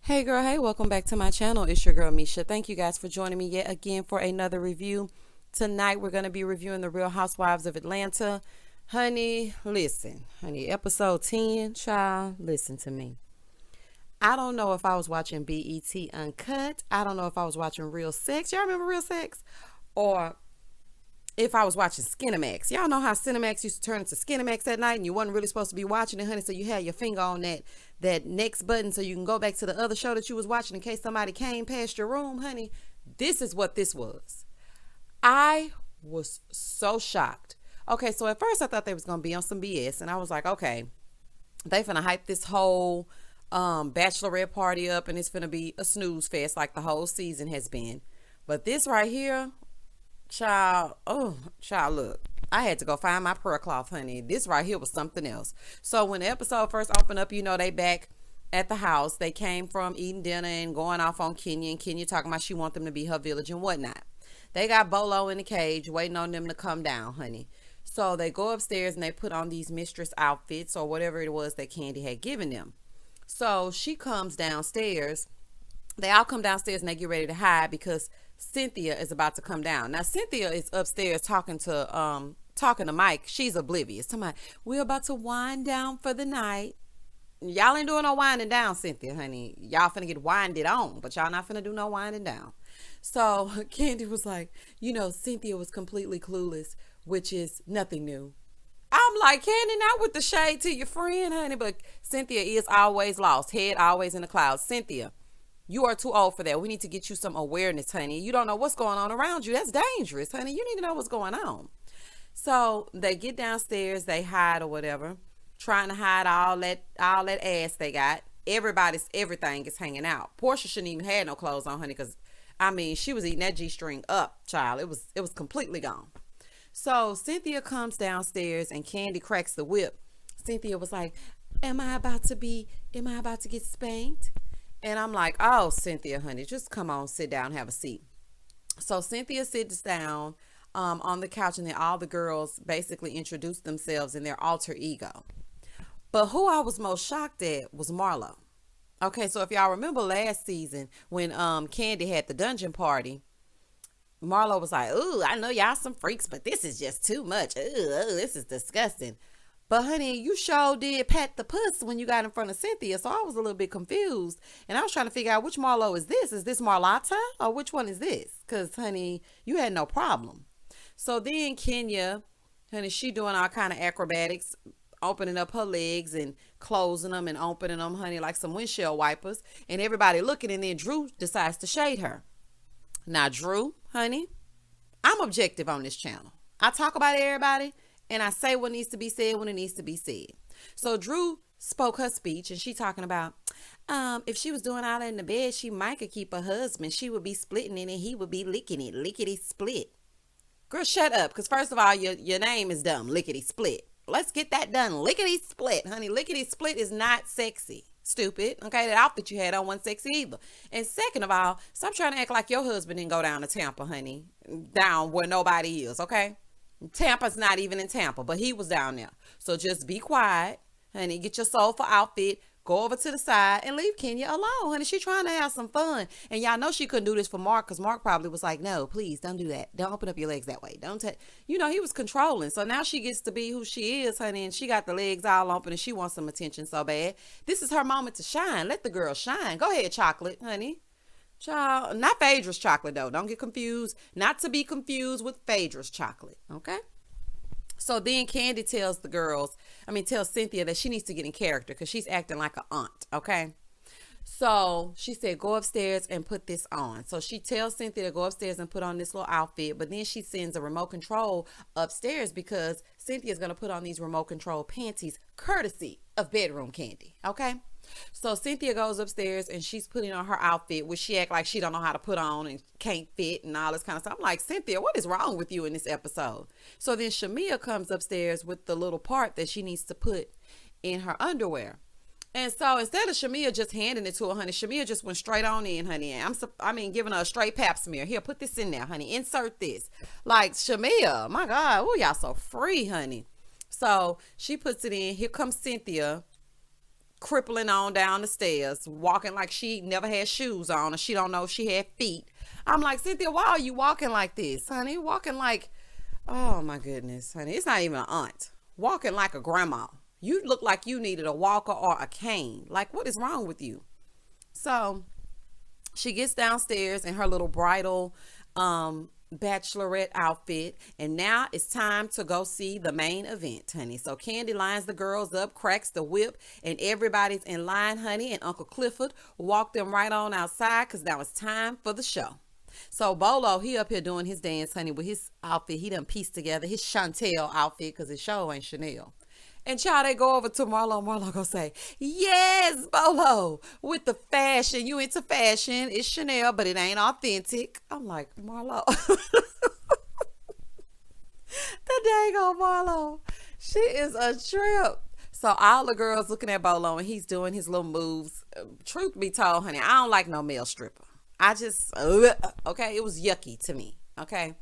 Hey girl, hey, welcome back to my channel. It's your girl Misha. Thank you guys for joining me yet again for another review. Tonight we're going to be reviewing the Real Housewives of Atlanta. Honey, listen. Honey, episode 10, child, listen to me. I don't know if I was watching BET Uncut. I don't know if I was watching Real Sex. Y'all remember Real Sex? Or if I was watching Skinemax. Y'all know how Cinemax used to turn into Skinemax at night and you wasn't really supposed to be watching it, honey, so you had your finger on that next button so you can go back to the other show that you was watching in case somebody came past your room, honey. This is what this was. I was so shocked. Okay, so at first I thought they was going to be on some BS, and I was like, okay, they finna hype this whole bachelorette party up and it's finna be a snooze fest like the whole season has been. But this right here, child, look. I had to go find my prayer cloth, honey. This right here was something else. So when the episode first opened up, you know, they back at the house. They came from eating dinner and going off on Kenya, and Kenya talking about she want them to be her village and whatnot. They got Bolo in the cage waiting on them to come down, honey. So they go upstairs and they put on these mistress outfits or whatever it was that Candy had given them. So she comes downstairs. They all come downstairs and they get ready to hide because Cynthia is about to come down. Now Cynthia is upstairs talking to Mike. She's oblivious. Somebody, we're about to wind down for the night. Y'all ain't doing no winding down, Cynthia, honey. Y'all finna get winded on, but y'all not finna do no winding down. So Candy was like, you know, Cynthia was completely clueless, which is nothing new. I'm like, Candy, not with the shade to your friend, honey, but Cynthia is always lost, head always in the clouds. Cynthia, you are too old for that. We need to get you some awareness, honey. You don't know what's going on around you. That's dangerous, honey. You need to know what's going on. So they get downstairs, they hide or whatever, trying to hide all that ass they got. Everything is hanging out. Portia shouldn't even have no clothes on, honey, because I mean she was eating that G-string up, child. It was completely gone. So Cynthia comes downstairs and Candy cracks the whip. Cynthia was like, Am I about to get spanked? And I'm like, oh, Cynthia, honey, just come on, sit down, have a seat. So Cynthia sits down on the couch, and then all the girls basically introduce themselves in their alter ego. But who I was most shocked at was Marlo. Okay, so if y'all remember last season when Candy had the dungeon party, Marlo was like, ooh, I know y'all some freaks, but this is just too much. Ooh, this is disgusting. But honey, you sure did pat the puss when you got in front of Cynthia, so I was a little bit confused. And I was trying to figure out which Marlo is this? Is this Marlotta? Or which one is this? Because, honey, you had no problem. So then Kenya, honey, she doing all kind of acrobatics, opening up her legs and closing them and opening them, honey, like some windshield wipers. And everybody looking, and then Drew decides to shade her. Now, Drew, honey, I'm objective on this channel. I talk about everybody, and I say what needs to be said when it needs to be said. So Drew spoke her speech, and she talking about, if she was doing all that in the bed, she might could keep her husband. She would be splitting it, and he would be licking it. Lickety split. Girl, shut up, because first of all, your name is dumb. Lickety split. Let's get that done. Lickety split, honey. Lickety split is not sexy. Stupid. Okay, that outfit you had on wasn't sexy either. And second of all, stop trying to act like your husband didn't go down to Tampa, honey. Down where nobody is, okay? Tampa's not even in Tampa, but he was down there. So just be quiet, honey. Get your soulful outfit. Go over to the side and leave Kenya alone, honey. She trying to have some fun. And y'all know she couldn't do this for Mark, because Mark probably was like, no, please don't do that. Don't open up your legs that way. Don't you know, he was controlling. So now she gets to be who she is, honey, and she got the legs all open and she wants some attention so bad. This is her moment to shine. Let the girl shine. Go ahead, chocolate, honey. Child, not Phaedra's chocolate though. Don't get confused. Not to be confused with Phaedra's chocolate. Okay. So then Candy tells tells Cynthia that she needs to get in character because she's acting like an aunt. Okay. So she said, go upstairs and put this on. So she tells Cynthia to go upstairs and put on this little outfit. But then she sends a remote control upstairs because Cynthia's going to put on these remote control panties courtesy of bedroom Candy. Okay. So Cynthia goes upstairs and she's putting on her outfit, which she act like she don't know how to put on and can't fit and all this kind of stuff. I'm like, Cynthia, what is wrong with you in this episode? So then Shamia comes upstairs with the little part that she needs to put in her underwear. And so instead of Shamia just handing it to her, honey, Shamia just went straight on in, honey. And giving her a straight pap smear. Here, put this in there, honey. Insert this. Like, Shamia, my God, oh, y'all so free, honey. So she puts it in. Here comes Cynthia crippling on down the stairs, walking like she never had shoes on, or she don't know if she had feet. I'm like, Cynthia, why are you walking like this, honey? Walking like, oh my goodness, honey. It's not even an aunt. Walking like a grandma. You look like you needed a walker or a cane. Like, what is wrong with you? So she gets downstairs in her little bridal bachelorette outfit, and now it's time to go see the main event, honey. So Candy lines the girls up, cracks the whip, and everybody's in line, honey, and Uncle Clifford walked them right on outside because now it's time for the show. So Bolo, he up here doing his dance, honey, with his outfit. He done pieced together his Chantel outfit because his show ain't Chanel. And child, they go over to Marlo. Marlo gonna say, yes, Bolo, with the fashion. You into fashion. It's Chanel, but it ain't authentic. I'm like, Marlo. The dang old Marlo. She is a trip. So all the girls looking at Bolo, and he's doing his little moves. Truth be told, honey, I don't like no male stripper. I just, okay, it was yucky to me, okay?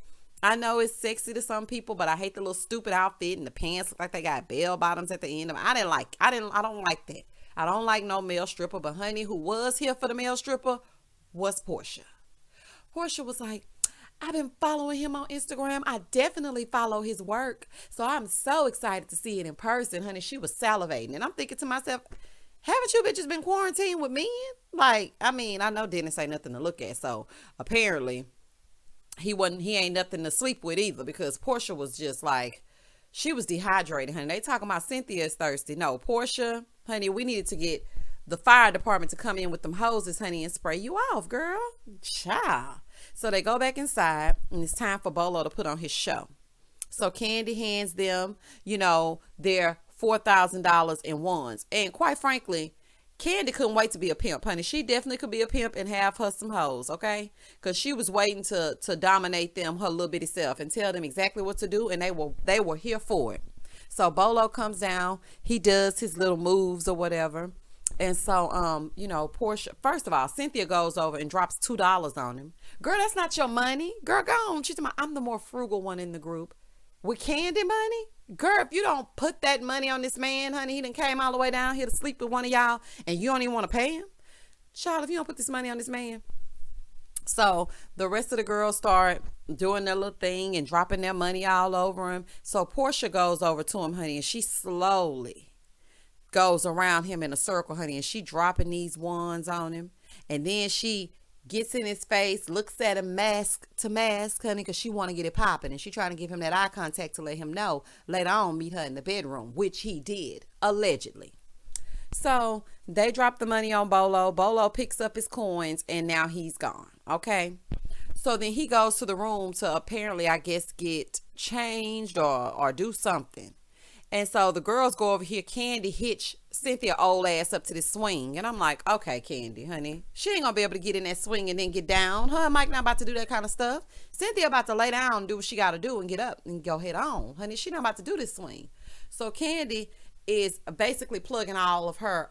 I know it's sexy to some people, but I hate the little stupid outfit, and the pants look like they got bell bottoms at the end of them. I don't like that. I don't like no male stripper, but honey, who was here for the male stripper was Portia. Portia was like, I've been following him on Instagram. I definitely follow his work. So I'm so excited to see it in person, honey. She was salivating. And I'm thinking to myself, haven't you bitches been quarantined with men? Like, I mean, I know Dennis ain't nothing to look at. So apparently he ain't nothing to sleep with either, because Portia was just like, she was dehydrated, honey. They talking about Cynthia is thirsty. No, Portia, honey, we needed to get the fire department to come in with them hoses, honey, and spray you off, girl. Child. So they go back inside, and it's time for Bolo to put on his show. So Candy hands them, their $4,000 in wands. And quite frankly, Candy couldn't wait to be a pimp, honey. She definitely could be a pimp and have her some hoes, okay? Because she was waiting to dominate them, her little bitty self, and tell them exactly what to do, and they were here for it. So Bolo comes down. He does his little moves or whatever. And so, Portia, first of all, Cynthia goes over and drops $2 on him. Girl, that's not your money. Girl, go on. She's like, I'm the more frugal one in the group. With Candy money? Girl, if you don't put that money on this man, honey, he done came all the way down here to sleep with one of y'all, and you don't even want to pay him? Child, if you don't put this money on this man. So the rest of the girls start doing their little thing and dropping their money all over him. So Portia goes over to him, honey, and she slowly goes around him in a circle, honey, and she dropping these ones on him. And then she gets in his face, looks at him mask to mask, honey, because she want to get it popping, and she trying to give him that eye contact to let him know later on meet her in the bedroom, which he did, allegedly. So they drop the money on Bolo. Bolo picks up his coins, and now he's gone, okay? So then he goes to the room to apparently, I guess, get changed or do something. And so the girls go over here. Candy hitch Cynthia old ass up to this swing. And I'm like, okay, Candy, honey. She ain't going to be able to get in that swing and then get down. Her and Mike not about to do that kind of stuff. Cynthia about to lay down and do what she got to do and get up and go head on. Honey, she not about to do this swing. So Candy is basically plugging all of her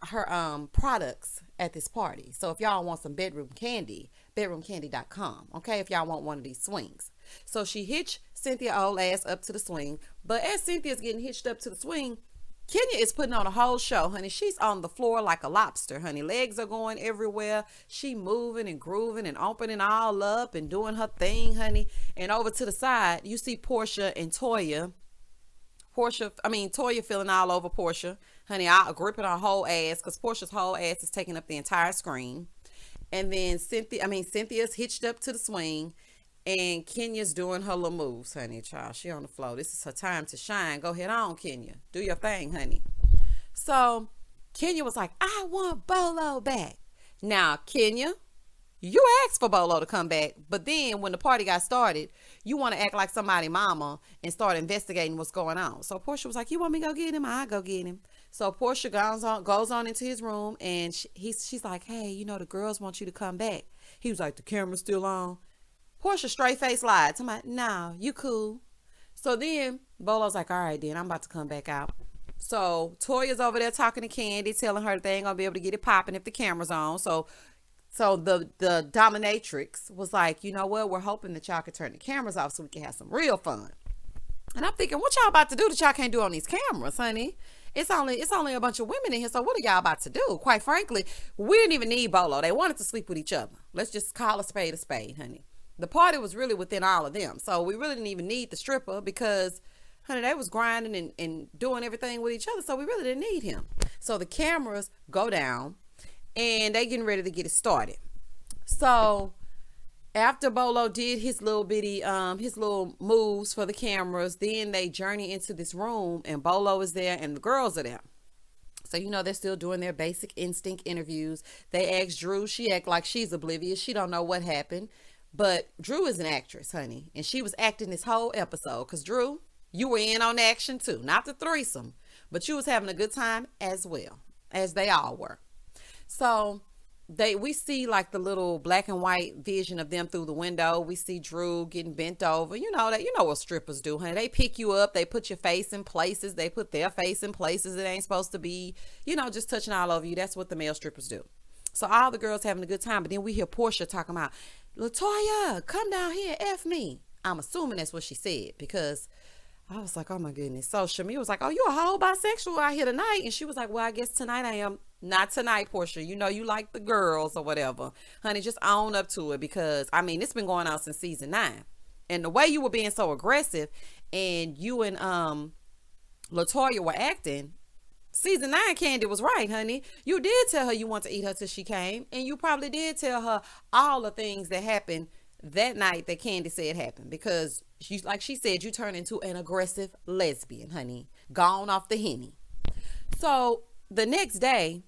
products at this party. So if y'all want some bedroom candy, bedroomcandy.com. Okay, if y'all want one of these swings. So she hitched Cynthia old ass up to the swing. But as Cynthia's getting hitched up to the swing, Kenya is putting on a whole show, honey. She's on the floor like a lobster, honey. Legs are going everywhere. She moving and grooving and opening all up and doing her thing, honey. And over to the side, you see Portia and Toya. Toya feeling all over Portia, honey, gripping her whole ass, because Portia's whole ass is taking up the entire screen. And then Cynthia's hitched up to the swing, and Kenya's doing her little moves, honey, child. She on the floor. This is her time to shine. Go ahead on, Kenya. Do your thing, honey. So Kenya was like, I want Bolo back. Now, Kenya, you asked for Bolo to come back, but then when the party got started, you want to act like somebody mama and start investigating what's going on. So Portia was like, you want me to go get him? I'll go get him. So Portia goes on into his room, and she's like, hey, the girls want you to come back. He was like, the camera's still on? Portia straight face lied. I'm like, no, you cool. So then Bolo's like, all right, then I'm about to come back out. So Toya's over there talking to Candy, telling her they ain't gonna be able to get it popping if the camera's on. So the dominatrix was like, you know what? We're hoping that y'all can turn the cameras off so we can have some real fun. And I'm thinking, what y'all about to do that y'all can't do on these cameras, honey? It's only a bunch of women in here. So what are y'all about to do? Quite frankly, we didn't even need Bolo. They wanted to sleep with each other. Let's just call a spade, honey. The party was really within all of them. So we really didn't even need the stripper because, honey, they was grinding and doing everything with each other. So we really didn't need him. So the cameras go down and they getting ready to get it started. So after Bolo did his little bitty, his little moves for the cameras, then they journey into this room and Bolo is there and the girls are there. So, they're still doing their basic instinct interviews. They asked Drew. She act like she's oblivious. She don't know what happened. But Drew is an actress, honey. And she was acting this whole episode. Because, Drew, you were in on the action, too. Not the threesome. But you was having a good time as well. As they all were. So we see like the little black and white vision of them through the window. We see Drew getting bent over. You know what strippers do, honey. They pick you up. They put your face in places. They put their face in places it ain't supposed to be. Just touching all over you. That's what the male strippers do. So all the girls having a good time. But then we hear Portia talking about, Latoya, come down here, F me. I'm assuming that's what she said because I was like, oh my goodness. So Shamir was like, oh, you a whole bisexual out here tonight? And she was like, well, I guess tonight I am. Not tonight, Portia. You like the girls or whatever. Honey, just own up to it because, it's been going on since season 9. And the way you were being so aggressive and you and Latoya were acting, season 9 Candy was right, honey. You did tell her you want to eat her till she came. And you probably did tell her all the things that happened that night that Candy said happened. Because, like she said, you turned into an aggressive lesbian, honey. Gone off the henny. So, the next day,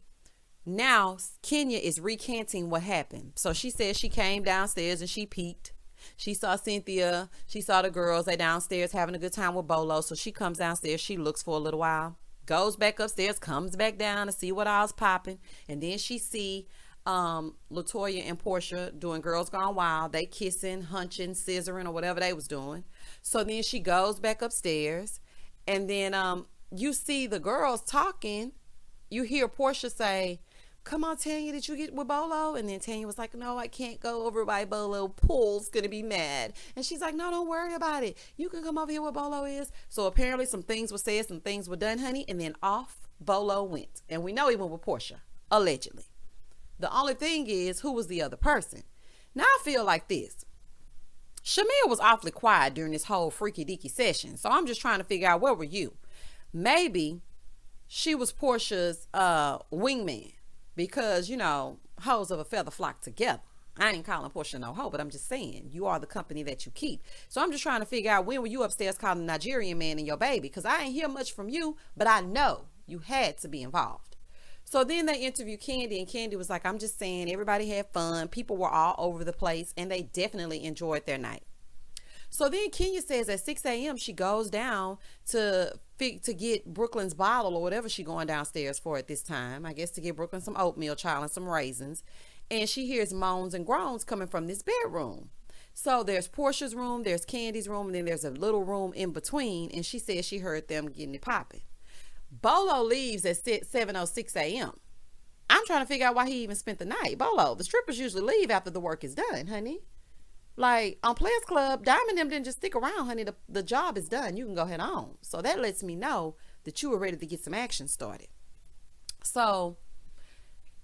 now Kenya is recanting what happened. So she said she came downstairs and she peeked. She saw Cynthia. She saw the girls. They downstairs having a good time with Bolo. So she comes downstairs. She looks for a little while. Goes back upstairs. Comes back down to see what all's popping. And then she see Latoya and Portia doing Girls Gone Wild. They kissing, hunching, scissoring, or whatever they was doing. So then she goes back upstairs. And then you see the girls talking. You hear Portia say, come on, Tanya, did you get with Bolo? And then Tanya was like, no, I can't go over by Bolo. Paul's going to be mad. And she's like, no, don't worry about it. You can come over here where Bolo is. So apparently some things were said, some things were done, honey. And then off Bolo went. And we know he went with Portia, allegedly. The only thing is, who was the other person? Now I feel like this. Shamir was awfully quiet during this whole freaky deaky session. So I'm just trying to figure out, where were you? Maybe she was Portia's wingman. Because, hoes of a feather flock together. I ain't calling Portia no hoe, but I'm just saying, you are the company that you keep. So I'm just trying to figure out, when were you upstairs calling the Nigerian man and your baby? Because I ain't hear much from you, but I know you had to be involved. So then they interviewed Candy, and Candy was like, I'm just saying, everybody had fun. People were all over the place, and they definitely enjoyed their night. So then Kenya says at 6 a.m. she goes down to get Brooklyn's bottle or whatever she going downstairs for at this time. I guess to get Brooklyn some oatmeal, child, and some raisins. And she hears moans and groans coming from this bedroom. So there's Portia's room, there's Candy's room, and then there's a little room in between. And she says she heard them getting it popping. Bolo leaves at 7:06 a.m. I'm trying to figure out why he even spent the night. Bolo, the strippers usually leave after the work is done, honey. Like on Players Club, Diamond them didn't just stick around, honey. The job is done. You can go ahead on. So that lets me know that you were ready to get some action started. So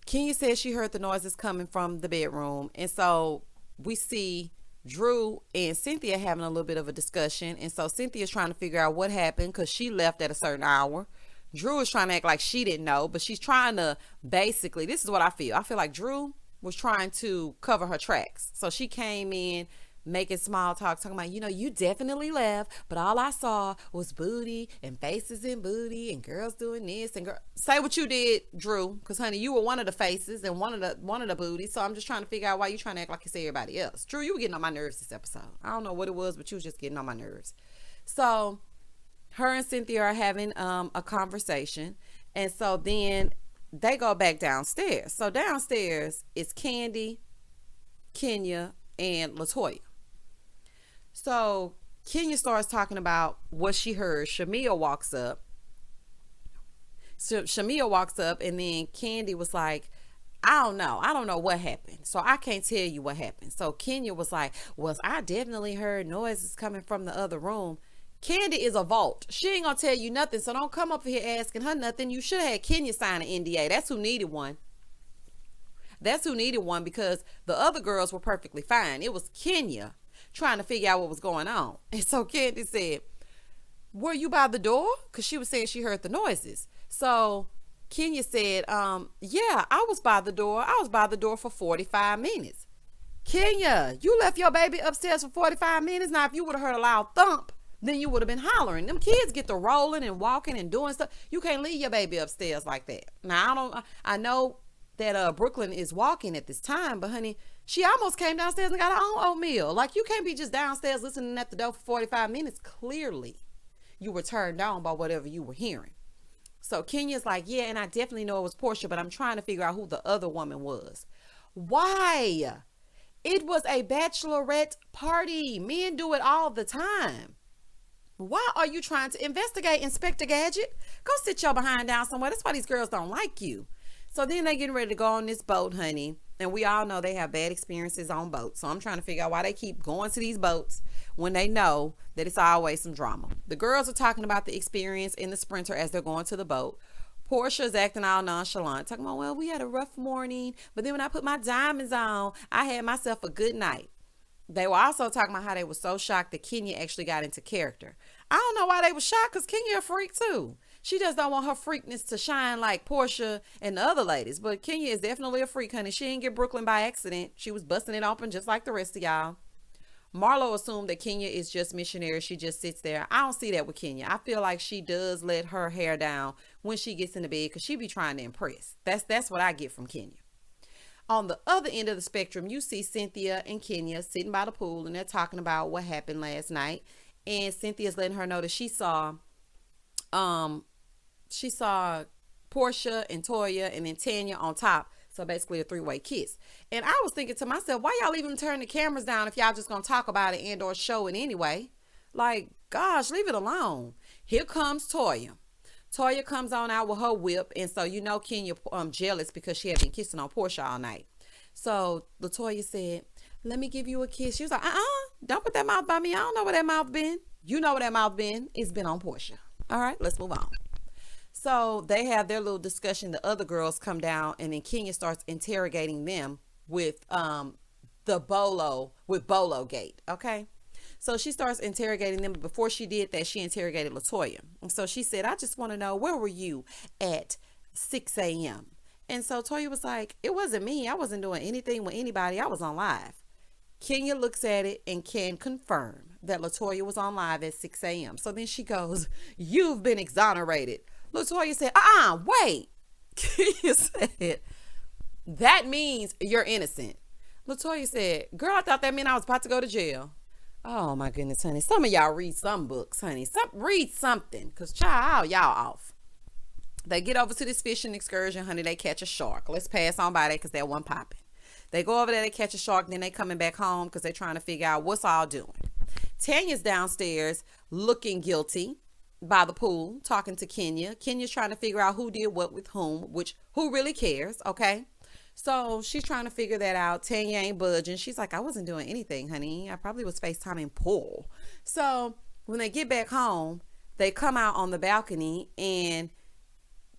Kenya says she heard the noises coming from the bedroom. And so we see Drew and Cynthia having a little bit of a discussion. And so Cynthia's trying to figure out what happened because she left at a certain hour. Drew is trying to act like she didn't know, but she's trying to basically, this is what I feel. I feel like Drew was trying to cover her tracks. So she came in making small talk, talking about, you definitely left, but all I saw was booty and faces and booty and girls doing this and say what you did, Drew, because honey, you were one of the faces and one of the booties. So I'm just trying to figure out why you trying to act like you say everybody else. Drew, you were getting on my nerves this episode. I don't know what it was, but you was just getting on my nerves. So her and Cynthia are having a conversation, and so then they go back downstairs. So downstairs is Candy, Kenya, and Latoya. So Kenya starts talking about what she heard. Shamia walks up. So Shamia walks up, and then Candy was like, I don't know what happened. So I can't tell you what happened. So Kenya was like, well, I definitely heard noises coming from the other room. Candy is a vault. She ain't gonna tell you nothing, so don't come up here asking her nothing. You should have had Kenya sign an NDA. That's who needed one. That's who needed one, because the other girls were perfectly fine. It was Kenya trying to figure out what was going on. And so Candy said, were you by the door? Because she was saying she heard the noises. So Kenya said, yeah, I was by the door. I was by the door for 45 minutes. Kenya, you left your baby upstairs for 45 minutes. Now, if you would have heard a loud thump, then you would have been hollering. Them kids get to rolling and walking and doing stuff. You can't leave your baby upstairs like that. Now, I know that Brooklyn is walking at this time, but honey, she almost came downstairs and got her own oatmeal. Like, you can't be just downstairs listening at the door for 45 minutes. Clearly, you were turned on by whatever you were hearing. So Kenya's like, yeah, and I definitely know it was Portia, but I'm trying to figure out who the other woman was. Why? It was a bachelorette party. Men do it all the time. Why are you trying to investigate, Inspector Gadget? Go sit your behind down somewhere. That's why these girls don't like you. So then they getting ready to go on this boat, honey. And we all know they have bad experiences on boats. So I'm trying to figure out why they keep going to these boats when they know that it's always some drama. The girls are talking about the experience in the Sprinter as they're going to the boat. Portia's acting all nonchalant, talking about, well, we had a rough morning, but then when I put my diamonds on, I had myself a good night. They were also talking about how they were so shocked that Kenya actually got into character. I don't know why they were shocked, because Kenya a freak too. She just don't want her freakness to shine like Portia and the other ladies. But Kenya is definitely a freak, honey. She didn't get Brooklyn by accident. She was busting it open just like the rest of y'all. Marlo assumed that Kenya is just missionary. She just sits there. I don't see that with Kenya. I feel like she does let her hair down when she gets in the bed, because she be trying to impress. That's what I get from Kenya. On the other end of the spectrum, you see Cynthia and Kenya sitting by the pool, and they're talking about what happened last night. And Cynthia's letting her know that she saw Portia and Toya and then Tanya on top. So basically a three-way kiss. And I was thinking to myself, why y'all even turn the cameras down if y'all just gonna talk about it and or show it anyway? Like, gosh, leave it alone. Here comes Toya. Toya comes on out with her whip. And so, you know, Kenya jealous because she had been kissing on Portia all night. So Latoya said, let me give you a kiss. She was like, don't put that mouth by me. I don't know where that mouth been. You know where that mouth been. It's been on Portia. All right, let's move on. So they have their little discussion. The other girls come down, and then Kenya starts interrogating them with Bolo Gate. Okay. So she starts interrogating them. But before she did that, she interrogated Latoya. And so she said, I just want to know, where were you at 6 a.m.? And so Toya was like, it wasn't me. I wasn't doing anything with anybody. I was on live. Kenya looks at it and can confirm that Latoya was on live at 6 a.m. So then she goes, you've been exonerated. Latoya said, wait. Kenya said, that means you're innocent. Latoya said, girl, I thought that meant I was about to go to jail. Oh my goodness, honey. Some of y'all read some books, honey. Read something, because child, y'all off. They get over to this fishing excursion, honey. They catch a shark. Let's pass on by that because that one popping. They go over there, they catch a shark, then they coming back home because they're trying to figure out what's all doing. Tanya's downstairs looking guilty by the pool, talking to Kenya. Kenya's trying to figure out who did what with whom, which who really cares, okay? So she's trying to figure that out. Tanya ain't budging. She's like, I wasn't doing anything, honey. I probably was FaceTiming Paul. So when they get back home, they come out on the balcony and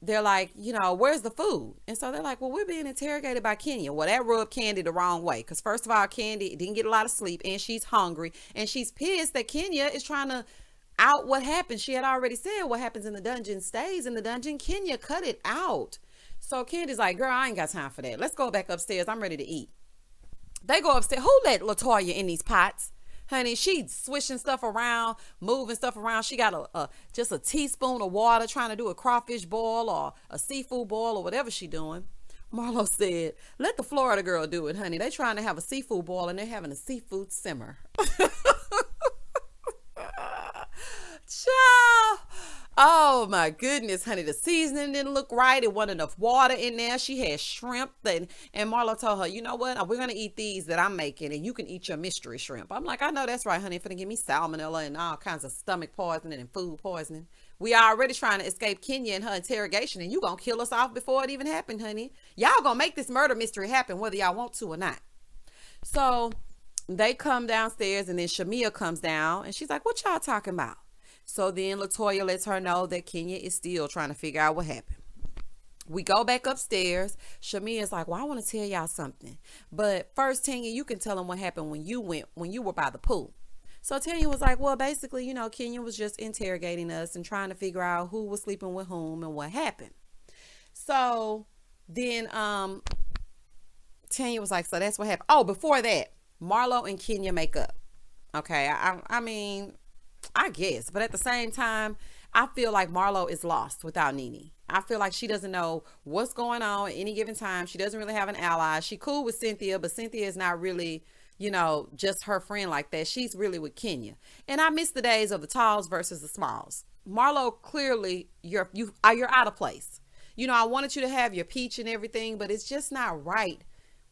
they're like, you know, where's the food? And so they're like, well, we're being interrogated by Kenya. Well, that rubbed Candy the wrong way. Because first of all, Candy didn't get a lot of sleep and she's hungry. And she's pissed that Kenya is trying to out what happened. She had already said what happens in the dungeon stays in the dungeon. Kenya cut it out. So Candy's like, girl, I ain't got time for that. Let's go back upstairs. I'm ready to eat. They go upstairs. Who let Latoya in these pots? Honey, she's swishing stuff around, moving stuff around. She got just a teaspoon of water trying to do a crawfish boil or a seafood boil or whatever she doing. Marlo said, let the Florida girl do it, honey. They trying to have a seafood boil and they're having a seafood simmer. Child. Oh my goodness, honey. The seasoning didn't look right. It wasn't enough water in there. She had shrimp and Marlo told her, you know what? We're going to eat these that I'm making and you can eat your mystery shrimp. I'm like, I know that's right, honey. It's going to give me salmonella and all kinds of stomach poisoning and food poisoning. We already trying to escape Kenya and her interrogation and you going to kill us off before it even happened, honey. Y'all going to make this murder mystery happen whether y'all want to or not. So they come downstairs and then Shamia comes down and she's like, what y'all talking about? So then Latoya lets her know that Kenya is still trying to figure out what happened. We go back upstairs. Shamia's like, well, I want to tell y'all something. But first, Tanya, you can tell them what happened when you were by the pool. So Tanya was like, well, basically, Kenya was just interrogating us and trying to figure out who was sleeping with whom and what happened. So then Tanya was like, so that's what happened. Oh, before that, Marlo and Kenya make up. Okay, I mean, I guess. But at the same time, I feel like Marlo is lost without Nene. I feel like she doesn't know what's going on at any given time. She doesn't really have an ally. She cool with Cynthia, but Cynthia is not really, just her friend like that. She's really with Kenya. And I miss the days of the talls versus the smalls. Marlo, clearly, you're out of place. I wanted you to have your peach and everything, but it's just not right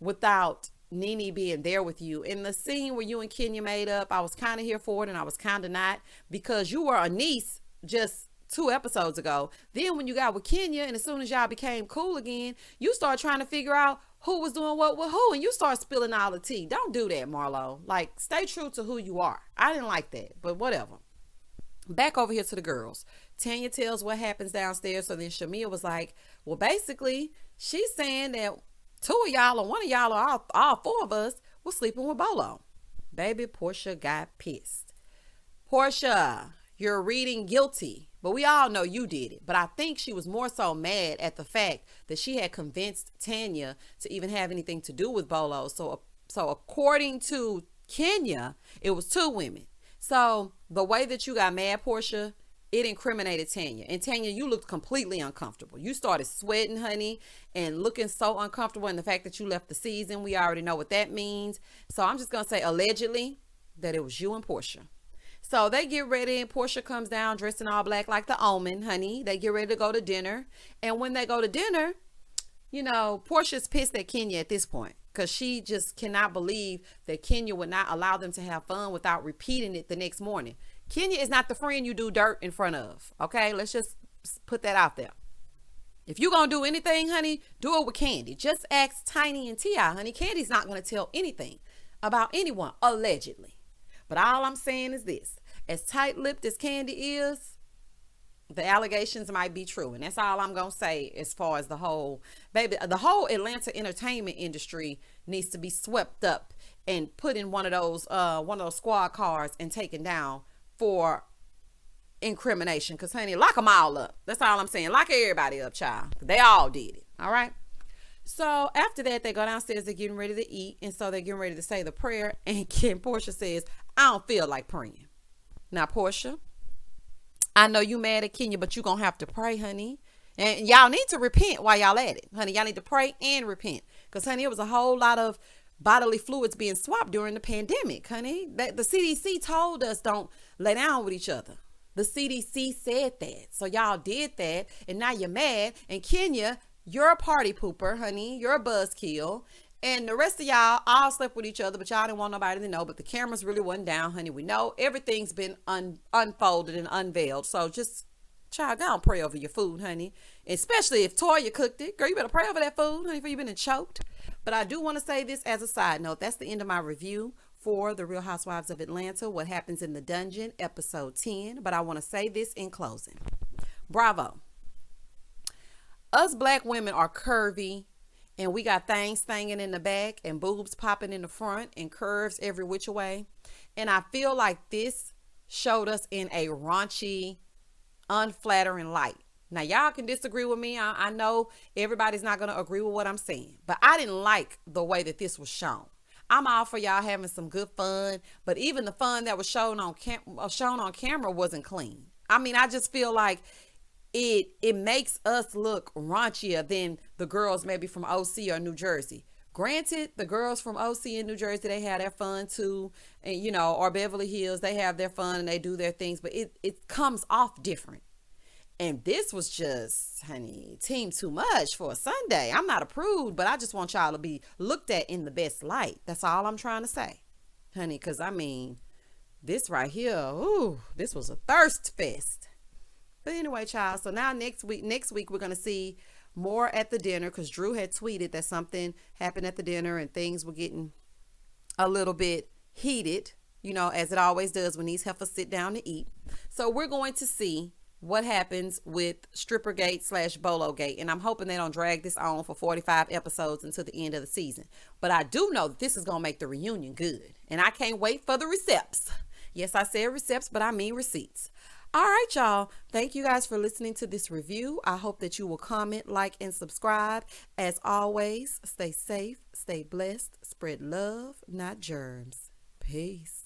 without Nene being there with you. In the scene where you and Kenya made up, I was kind of here for it and I was kind of not, because you were a niece just 2 episodes ago. Then when you got with Kenya and as soon as y'all became cool again, you start trying to figure out who was doing what with who, and you start spilling all the tea. Don't do that, Marlo. Like, stay true to who you are. I didn't like that, but whatever. Back over here to the girls. Tanya tells what happens downstairs. So then Shamia was like, well, basically, she's saying that 2 of y'all or 1 of y'all or all 4 of us was sleeping with Bolo. Baby, Portia got pissed. Portia, you're reading guilty, but we all know you did it. But I think she was more so mad at the fact that she had convinced Tanya to even have anything to do with Bolo. So according to Kenya, it was 2 women. So the way that you got mad, Portia, it incriminated Tanya. And Tanya, you looked completely uncomfortable. You started sweating, honey, and looking so uncomfortable. And the fact that you left the season, we already know what that means. So I'm just going to say allegedly that it was you and Portia. So they get ready and Portia comes down dressed in all black like the Omen, honey. They get ready to go to dinner. And when they go to dinner, Portia's pissed at Kenya at this point because she just cannot believe that Kenya would not allow them to have fun without repeating it the next morning. Kenya is not the friend you do dirt in front of. Okay, let's just put that out there. If you're going to do anything, honey, do it with Candy. Just ask Tiny and T.I., honey. Candy's not going to tell anything about anyone, allegedly. But all I'm saying is this. As tight-lipped as Candy is, the allegations might be true. And that's all I'm going to say as far as the whole Atlanta entertainment industry needs to be swept up and put in one of those squad cars and taken down for incrimination. Because, honey, lock them all up. That's all I'm saying. Lock everybody up, child. They all did it. All right? So after that, they go downstairs. They're getting ready to eat. And so they're getting ready to say the prayer. And Portia says, I don't feel like praying. Now, Portia, I know you mad at Kenya, but you're going to have to pray, honey. And y'all need to repent while y'all at it. Honey, y'all need to pray and repent. Because, honey, it was a whole lot of bodily fluids being swapped during the pandemic, honey. The CDC told us don't lay down with each other. The CDC said that. So y'all did that. And now you're mad. And Kenya, you're a party pooper, honey. You're a buzzkill. And the rest of y'all all slept with each other, but y'all didn't want nobody to know. But the cameras really wasn't down, honey. We know everything's been unfolded and unveiled. So just, child, go and pray over your food, honey. Especially if Toya cooked it. Girl, you better pray over that food, honey, before you've been choked. But I do want to say this as a side note. That's the end of my review for The Real Housewives of Atlanta, What Happens in the Dungeon, episode 10. But I want to say this in closing. Bravo. Us black women are curvy. And we got things thanging in the back and boobs popping in the front and curves every which way. And I feel like this showed us in a raunchy, unflattering light. Now, y'all can disagree with me. I know everybody's not going to agree with what I'm saying. But I didn't like the way that this was shown. I'm all for y'all having some good fun. But even the fun that was shown on camera wasn't clean. I mean, I just feel like it makes us look raunchier than the girls maybe from OC or New Jersey. Granted, the girls from OC and New Jersey, they have their fun too. And, or Beverly Hills, they have their fun and they do their things. But it comes off different. And this was just, honey, team too much for a Sunday. I'm not a prude, but I just want y'all to be looked at in the best light. That's all I'm trying to say, honey. Because, I mean, this right here, ooh, this was a thirst fest. But anyway, child, so now next week we're going to see more at the dinner because Drew had tweeted that something happened at the dinner and things were getting a little bit heated, as it always does when these heifers sit down to eat. So we're going to see what happens with Strippergate slash Bolo Gate. And I'm hoping they don't drag this on for 45 episodes until the end of the season. But I do know that this is going to make the reunion good. And I can't wait for the receipts. Yes, I said receipts, but I mean receipts. All right, y'all. Thank you guys for listening to this review. I hope that you will comment, like, and subscribe. As always, stay safe, stay blessed, spread love, not germs. Peace.